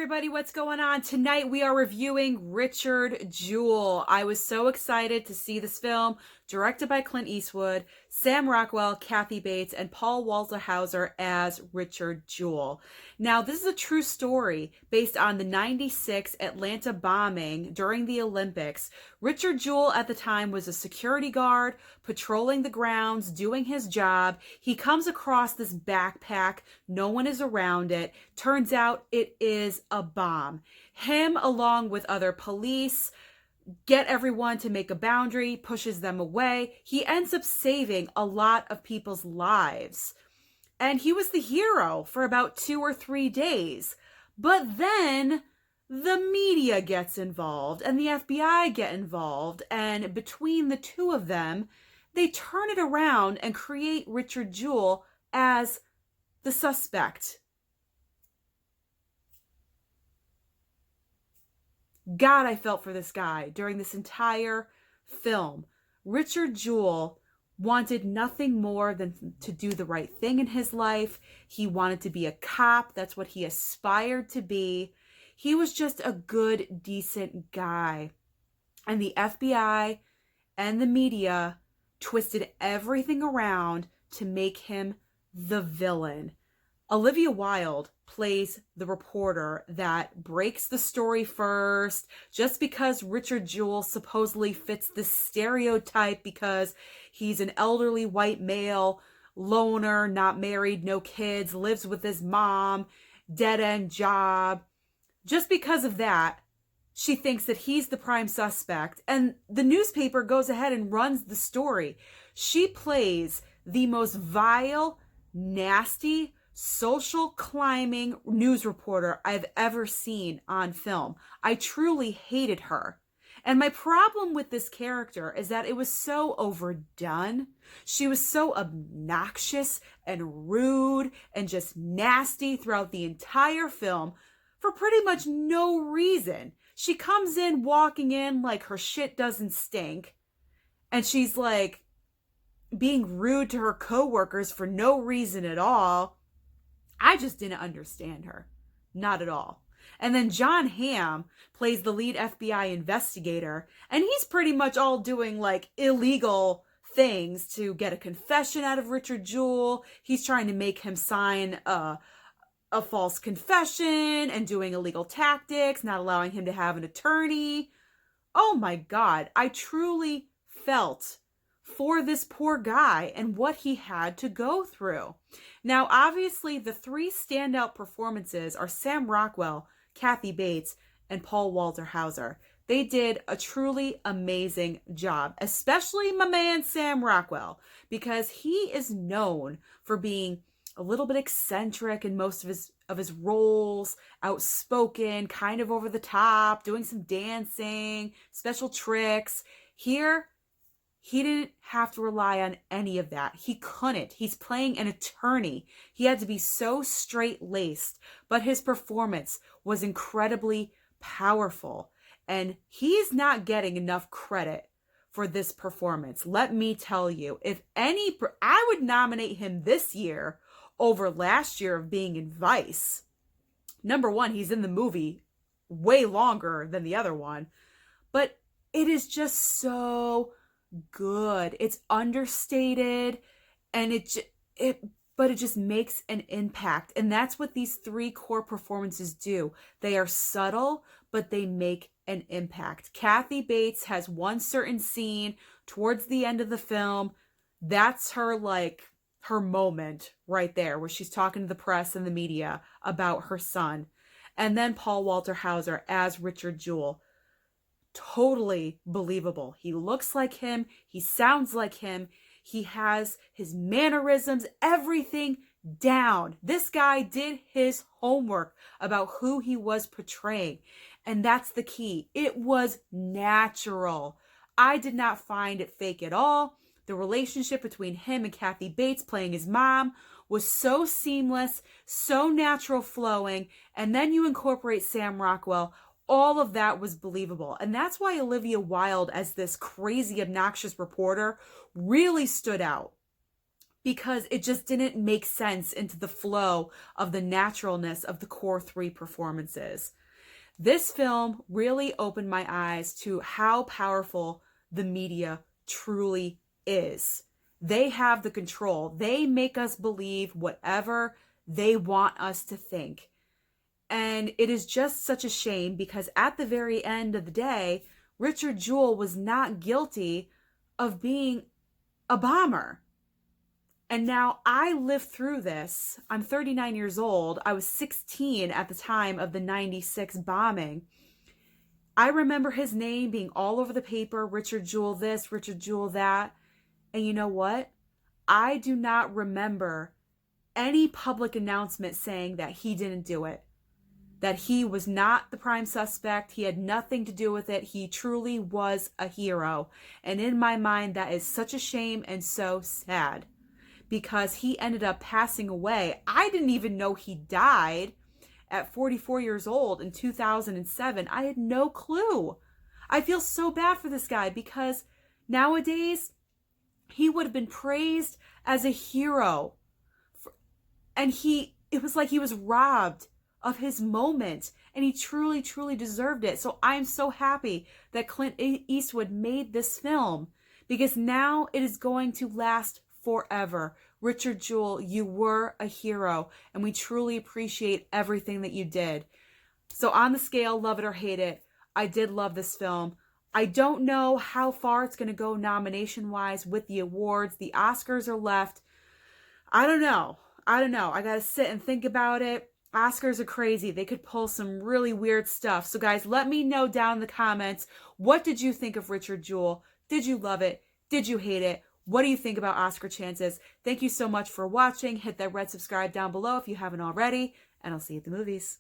everybody, what's going on? Tonight we are reviewing Richard Jewell. I was so excited to see this film, directed by Clint Eastwood, Sam Rockwell, Kathy Bates, and Paul Walter Hauser as Richard Jewell. Now, this is a true story based on the '96 Atlanta bombing during the Olympics. Richard Jewell at the time was a security guard, patrolling the grounds, doing his job. He comes across this backpack. No one is around it. Turns out it is a bomb. Him, along with other police, get everyone to make a boundary, pushes them away. He ends up saving a lot of people's lives. And he was the hero for about 2 or 3 days. But then the media gets involved and the FBI get involved. And between the two of them, they turn it around and create Richard Jewell as the suspect. God, I felt for this guy during this entire film. Richard Jewell wanted nothing more than to do the right thing in his life. He wanted to be a cop. That's what he aspired to be. He was just a good, decent guy. And the FBI and the media twisted everything around to make him the villain. Olivia Wilde plays the reporter that breaks the story first, just because Richard Jewell supposedly fits this stereotype because he's an elderly white male, loner, not married, no kids, lives with his mom, dead-end job. Just because of that, she thinks that he's the prime suspect, and the newspaper goes ahead and runs the story. She plays the most vile, nasty, social climbing news reporter I've ever seen on film. I truly hated her. And my problem with this character is that it was so overdone. She was so obnoxious and rude and just nasty throughout the entire film for pretty much no reason. She comes in walking in like her shit doesn't stink. And she's like being rude to her coworkers for no reason at all. I just didn't understand her. Not at all. And then John Hamm plays the lead FBI investigator, and he's pretty much all doing like illegal things to get a confession out of Richard Jewell. He's trying to make him sign a false confession and doing illegal tactics, not allowing him to have an attorney. Oh my God, I truly felt for this poor guy and what he had to go through. Now, obviously, the 3 standout performances are Sam Rockwell, Kathy Bates, and Paul Walter Hauser. They did a truly amazing job, especially my man Sam Rockwell, because he is known for being a little bit eccentric in most of his roles, outspoken, kind of over the top, doing some dancing, special tricks. Here, he didn't have to rely on any of that. He couldn't. He's playing an attorney. He had to be so straight-laced, but his performance was incredibly powerful. And he's not getting enough credit for this performance. Let me tell you, I would nominate him this year over last year of being in Vice. Number one, he's in the movie way longer than the other one, but it is just so good. It's understated, and but it just makes an impact. And that's what these 3 core performances do. They are subtle, but they make an impact. Kathy Bates has one certain scene towards the end of the film. That's her moment right there, where she's talking to the press and the media about her son. And then Paul Walter Hauser as Richard Jewell. Totally believable. He looks like him. He sounds like him. He has his mannerisms, everything down. This guy did his homework about who he was portraying. And that's the key. It was natural. I did not find it fake at all. The relationship between him and Kathy Bates playing his mom was so seamless, so natural flowing. And then you incorporate Sam Rockwell. All of that was believable. And that's why Olivia Wilde, as this crazy, obnoxious reporter, really stood out. because it just didn't make sense into the flow of the naturalness of the core three performances. This film really opened my eyes to how powerful the media truly is. They have the control. They make us believe whatever they want us to think. And it is just such a shame because at the very end of the day, Richard Jewell was not guilty of being a bomber. And now I lived through this. I'm 39 years old. I was 16 at the time of the 96 bombing. I remember his name being all over the paper, Richard Jewell this, Richard Jewell that. And you know what? I do not remember any public announcement saying that he didn't do it, that he was not the prime suspect. He had nothing to do with it. He truly was a hero. And in my mind, that is such a shame and so sad because he ended up passing away. I didn't even know he died at 44 years old in 2007. I had no clue. I feel so bad for this guy because nowadays he would have been praised as a hero. And it was like he was robbed of his moment, and he truly, truly deserved it. So I'm so happy that Clint Eastwood made this film because now it is going to last forever. Richard Jewell, you were a hero, and we truly appreciate everything that you did. So on the scale, love it or hate it, I did love this film. I don't know how far it's going to go nomination-wise with the awards. The Oscars are left. I don't know. I got to sit and think about it. Oscars are crazy. They could pull some really weird stuff. So guys, let me know down in the comments, what did you think of Richard Jewell? Did you love it? Did you hate it? What do you think about Oscar chances? Thank you so much for watching. Hit that red subscribe down below if you haven't already, and I'll see you at the movies.